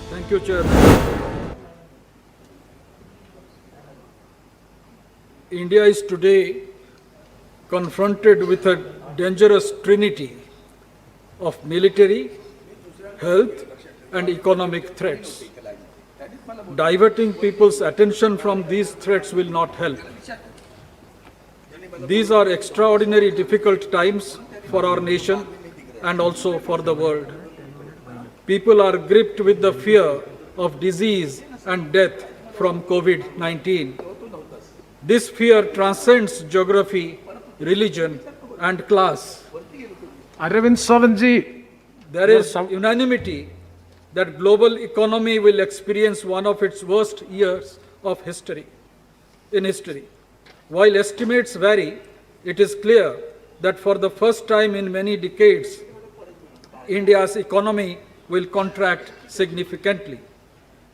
Thank you, Chairman. India is today confronted with a dangerous trinity of military, health, and economic threats. Diverting people's attention from these threats will not help. These are extraordinary difficult times for our nation and also for the world. People are gripped with the fear of disease and death from COVID-19. This fear transcends geography, religion, and class. Arvind Savanji, There is unanimity that global economy will experience one of its worst years of history. While estimates vary, it is clear that for the first time in many decades, India's economy will contract significantly.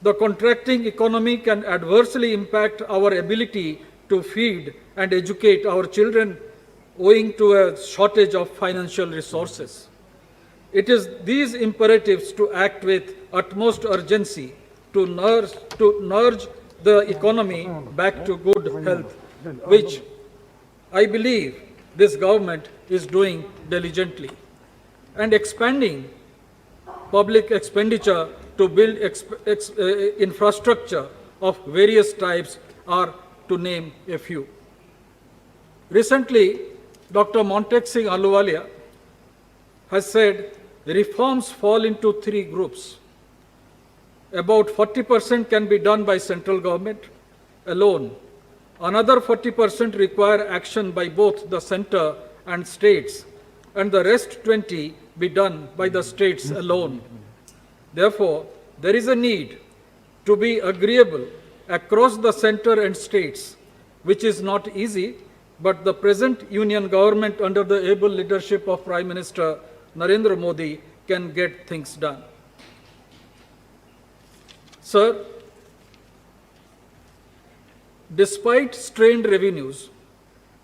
The contracting economy can adversely impact our ability to feed and educate our children owing to a shortage of financial resources. It is these imperatives to act with utmost urgency to nudge the economy back to good health, which I believe this government is doing diligently, and expanding public expenditure to build infrastructure of various types are to name a few. Recently, Dr. Montek Singh Ahluwalia has said reforms fall into three groups. About 40% can be done by central government alone. Another 40% require action by both the center and states, and the rest 20 be done by the states alone. Therefore, there is a need to be agreeable across the center and states, which is not easy, but the present union government under the able leadership of Prime Minister Narendra Modi can get things done. Sir, despite strained revenues,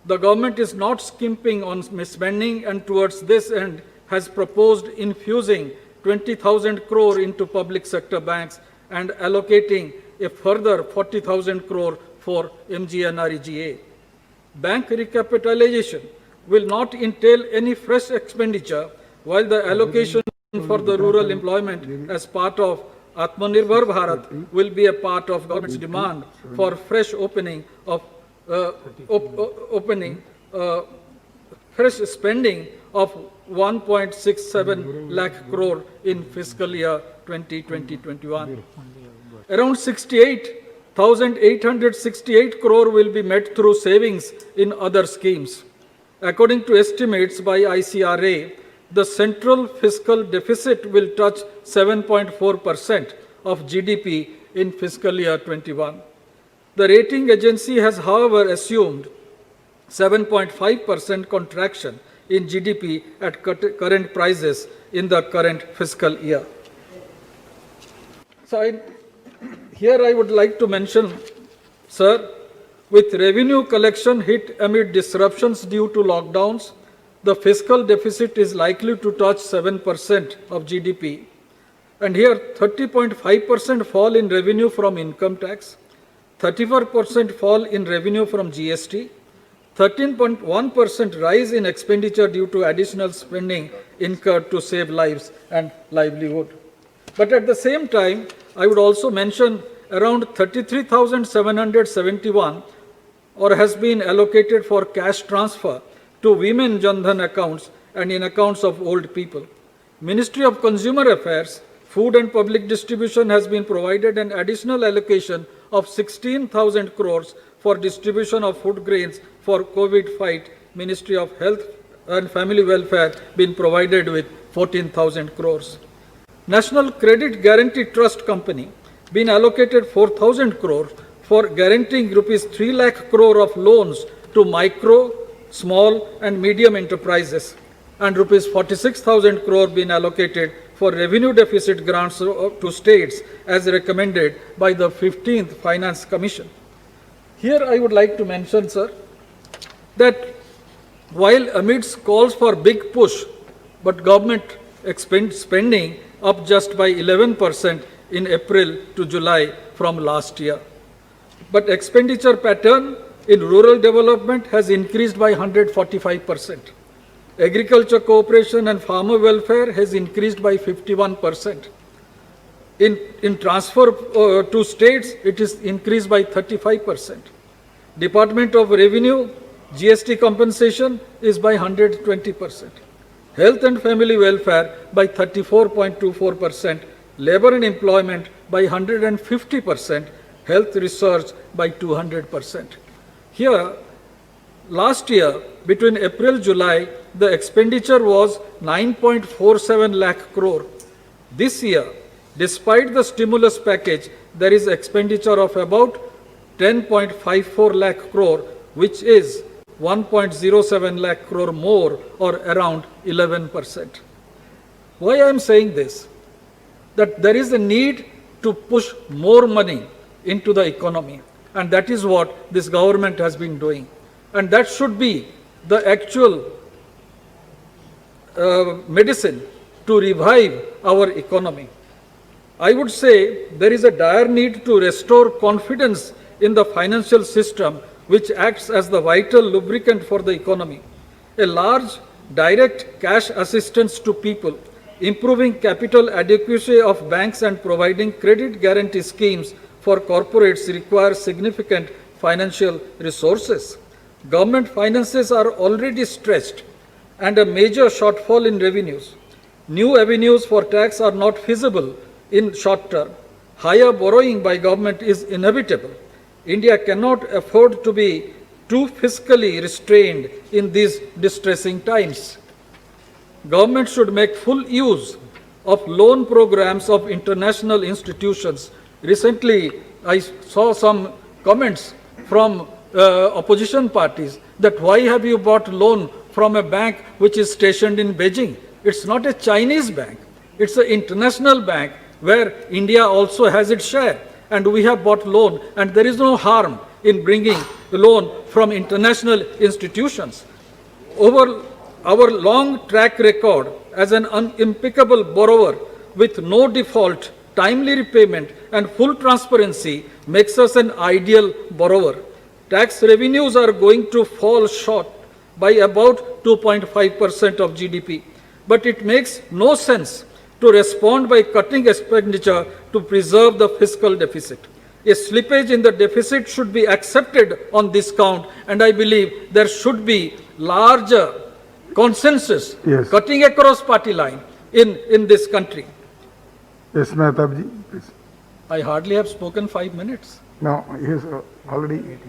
the government is not skimping on spending, and towards this end has proposed infusing 20,000 crore into public sector banks and allocating a further 40,000 crore for MGNREGA. Bank recapitalization will not entail any fresh expenditure, while the allocation for the rural employment as part of Atmanirbhar Bharat will be a part of government's demand for fresh fresh spending of 1.67 lakh crore in fiscal year 2020-21. Around 68,868 crore will be met through savings in other schemes. According to estimates by ICRA, the central fiscal deficit will touch 7.4% of GDP in fiscal year 21. The rating agency has, however, assumed 7.5% contraction in GDP at current prices in the current fiscal year. So here I would like to mention, sir, with revenue collection hit amid disruptions due to lockdowns, the fiscal deficit is likely to touch 7% of GDP. And here 30.5% fall in revenue from income tax, 34% fall in revenue from GST, 13.1% rise in expenditure due to additional spending incurred to save lives and livelihood. But at the same time, I would also mention around 33,771 has been allocated for cash transfer to Women Jan Dhan accounts and in accounts of old people. Ministry of Consumer Affairs, Food and Public Distribution has been provided an additional allocation of 16,000 crores for distribution of food grains for COVID fight. Ministry of Health and Family Welfare been provided with 14,000 crores. National Credit Guarantee Trust Company been allocated 4,000 crores for guaranteeing rupees 3 lakh crore of loans to micro, small and medium enterprises, and rupees 46,000 crore been allocated for revenue deficit grants to states as recommended by the 15th Finance Commission. Here I would like to mention, sir, that while amidst calls for big push, but government spending up just by 11% in April to July from last year. But expenditure pattern in rural development has increased by 145%. Agriculture cooperation and farmer welfare has increased by 51%. In transfer to states, it is increased by 35%. Department of Revenue, GST compensation is by 120%. Health and family welfare by 34.24%. Labor and employment by 150%. Health research by 200%. Here, last year, between April-July, the expenditure was 9.47 lakh crore. This year, despite the stimulus package, there is expenditure of about 10.54 lakh crore, which is 1.07 lakh crore more, or around 11%. Why I am saying this? That there is a need to push more money into the economy, and that is what this government has been doing. And that should be the actual medicine to revive our economy. I would say there is a dire need to restore confidence in the financial system, which acts as the vital lubricant for the economy. A large direct cash assistance to people, improving capital adequacy of banks and providing credit guarantee schemes for corporates require significant financial resources. Government finances are already stretched and a major shortfall in revenues. New avenues for tax are not feasible in short term. Higher borrowing by government is inevitable. India cannot afford to be too fiscally restrained in these distressing times. Government should make full use of loan programs of international institutions. Recently, I saw some comments from opposition parties that why have you bought loan from a bank which is stationed in Beijing? It's not a Chinese bank. It's an international bank where India also has its share. And we have bought loan, and there is no harm in bringing loan from international institutions. Over our long track record as an impeccable borrower with no default, timely repayment, and full transparency makes us an ideal borrower. Tax revenues are going to fall short by about 2.5% of GDP. But it makes no sense to respond by cutting expenditure to preserve the fiscal deficit. A slippage in the deficit should be accepted on this count, and I believe there should be larger consensus, cutting across party line in this country. Yes, Mehtabji, please. I hardly have spoken 5 minutes. No, he has already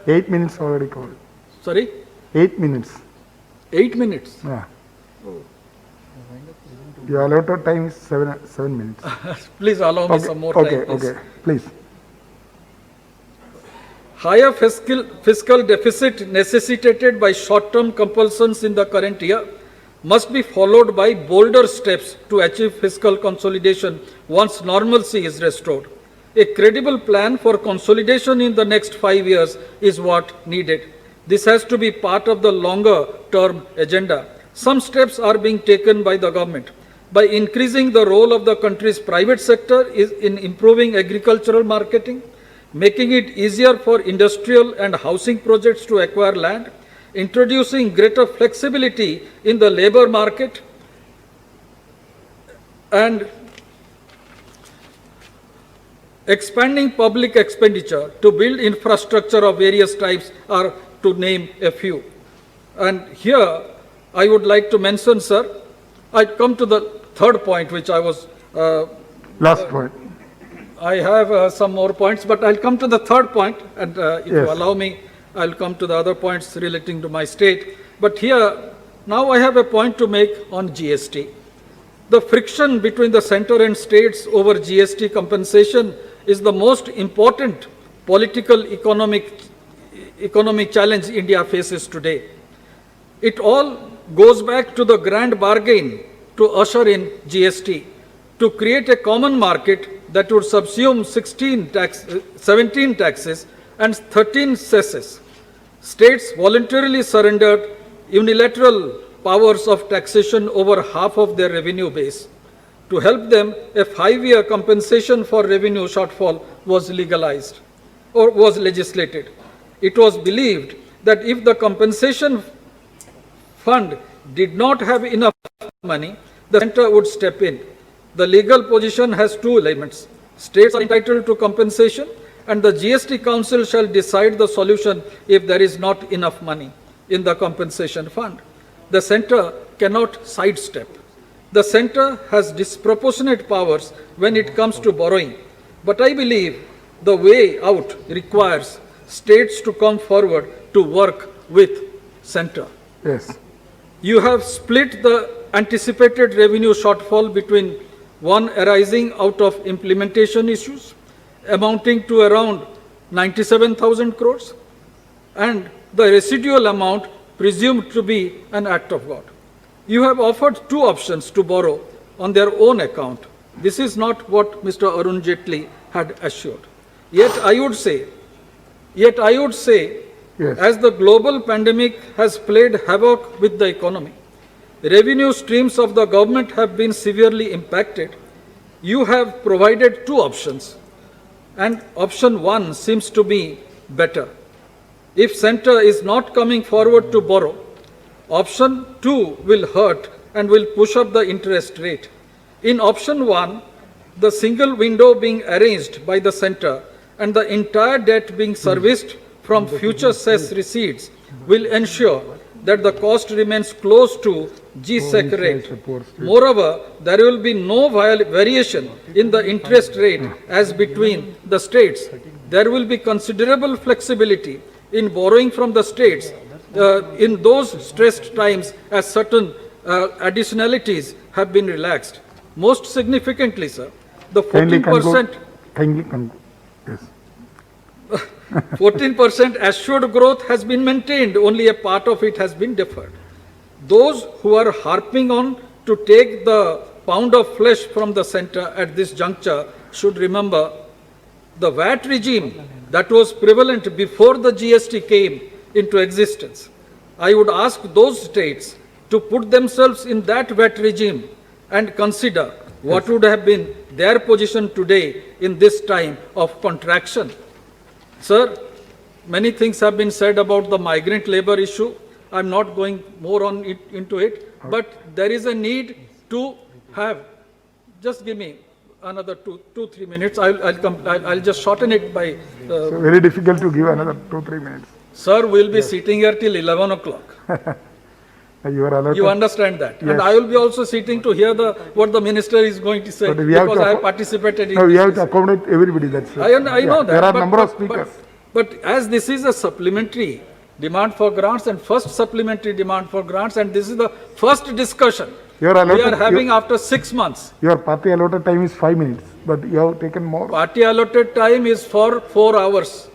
8 minutes already covered. Sorry? 8 minutes. 8 minutes. Yeah. Your allotted time is 7 minutes. Please allow me some more time. Okay, please. Higher fiscal deficit necessitated by short-term compulsions in the current year must be followed by bolder steps to achieve fiscal consolidation once normalcy is restored. A credible plan for consolidation in the next 5 years is what needed. This has to be part of the longer-term agenda. Some steps are being taken by the government. By increasing the role of the country's private sector in improving agricultural marketing, making it easier for industrial and housing projects to acquire land, introducing greater flexibility in the labor market, and expanding public expenditure to build infrastructure of various types are to name a few. And here I would like to mention, sir, I come to the third point which I was... Last point. I have some more points, but I'll come to the third point, and if you allow me, I'll come to the other points relating to my state. But here, now I have a point to make on GST. The friction between the center and states over GST compensation is the most important political economic challenge India faces today. It all goes back to the grand bargain to usher in GST, to create a common market that would subsume 17 taxes and 13 cesses. States voluntarily surrendered unilateral powers of taxation over half of their revenue base. To help them, a 5-year compensation for revenue shortfall was legalized or was legislated. It was believed that if the compensation fund did not have enough money, the center would step in. The legal position has two elements. States are entitled to compensation, and the GST Council shall decide the solution if there is not enough money in the compensation fund. The center cannot sidestep. The center has disproportionate powers when it comes to borrowing, but I believe the way out requires states to come forward to work with center. Yes. You have split the anticipated revenue shortfall between one arising out of implementation issues amounting to around 97,000 crores and the residual amount presumed to be an act of God. You have offered two options to borrow on their own account. This is not what Mr. Arun Jaitley had assured. Yet I would say, Yes. as the global pandemic has played havoc with the economy, revenue streams of the government have been severely impacted. You have provided two options, and option one seems to be better. If center is not coming forward to borrow, option two will hurt and will push up the interest rate. In option one, the single window being arranged by the center and the entire debt being serviced from future cess receipts will ensure that the cost remains close to G-Sec rate. Moreover, there will be no variation in the interest rate as between the states. There will be considerable flexibility in borrowing from the states in those stressed times as certain additionalities have been relaxed. Most significantly, sir, the 14%. Kindly conclude. Yes. 14% assured growth has been maintained, only a part of it has been deferred. Those who are harping on to take the pound of flesh from the center at this juncture should remember the VAT regime that was prevalent before the GST came into existence. I would ask those states to put themselves in that VAT regime and consider what would have been their position today in this time of contraction. Sir, many things have been said about the migrant labor issue. I'm not going more into it, but there is a need to have, just give me another 2-3 minutes. I'll just shorten it by, So very difficult to give another 2-3 minutes. sir, we'll be sitting here till 11 o'clock. You are allowed You to. understand that? Yes. And I will be also sitting to hear what the minister is going to say, But we have because to I have acco- participated in No, we this. have to accommodate everybody, that's I know that. There are but- number of but- speakers. But as this is a supplementary demand for grants and first supplementary demand for grants, and this is the first discussion You are allowed we are to- having after 6 months. Your party allotted time is 5 minutes, but you have taken more. Party allotted time is for 4 hours.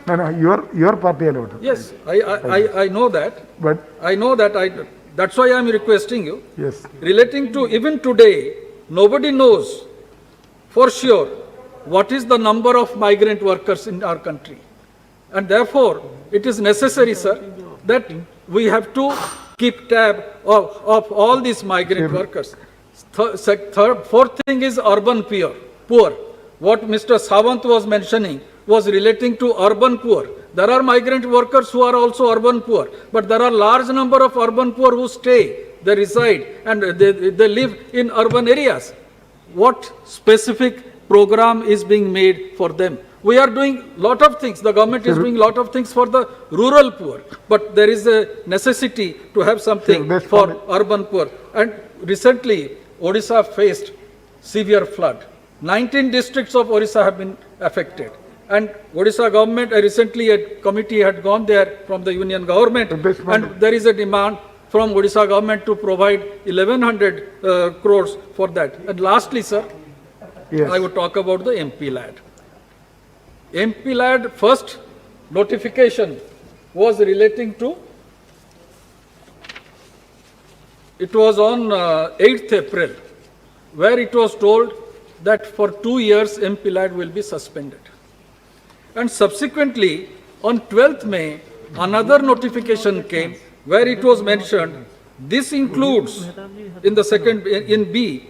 No, your party allotted. Yes, I know that. But I know that. That's why I am requesting you. yes, Relating to even today, nobody knows for sure what is the number of migrant workers in our country. And therefore, it is necessary, sir, that we have to keep tab of all these migrant workers. Fourth thing is urban poor. What Mr. Sawant was mentioning was relating to urban poor. There are migrant workers who are also urban poor, but there are large number of urban poor who stay, they reside, and they live in urban areas. What specific program is being made for them? We are doing lot of things. The government is doing lot of things for the rural poor, but there is a necessity to have something Sir, for urban poor. And recently, Odisha faced severe flood. 19 districts of Odisha have been affected. And Odisha government, recently a committee had gone there from the union government, This one- and there is a demand from Odisha government to provide 1100 crores for that. And lastly, sir, yes. I would talk about the MP LAD. MP LAD first notification was relating to, it was on 8th April, where it was told that for 2 years MP LAD will be suspended. And subsequently, on 12th May, another notification came where it was mentioned, this includes, in the second, in B,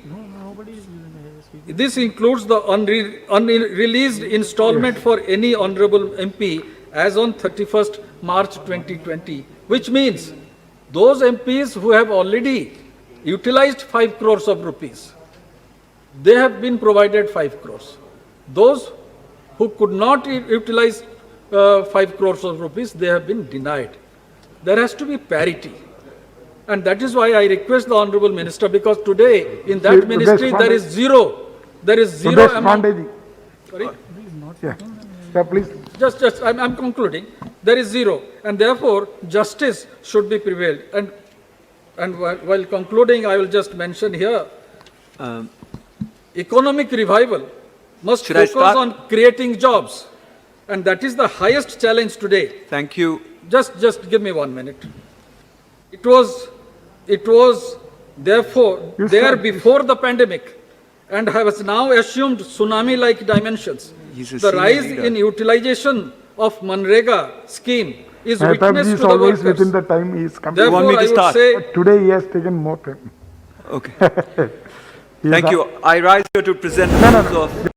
This includes the unreleased installment for any honorable MP as on 31st March 2020, which means those MPs who have already utilized 5 crores of rupees, they have been provided 5 crores. Those who could not utilize 5 crores of rupees, they have been denied. There has to be parity. And that is why I request the Honorable Minister, because today in that Sudesh ministry there is Pandey. zero. There is zero Sudesh amount. Pandey. Sorry? Yeah, yeah, please. I'm concluding. There is zero. And therefore, justice should be prevailed. And while concluding, I will just mention here, economic revival must Should I focus start? on creating jobs. And that is the highest challenge today. Thank you. Just give me 1 minute. It was therefore You there said- before the pandemic and has now assumed tsunami-like dimensions. He's a The senior rise leader. in utilization of Manrega scheme is Mehtab witnessed ji to is the always within workers. the time he is coming. Therefore, want me to I would start? say But today he has taken more time. Okay. He is Thank a- you. I rise here to present No, no, views no. of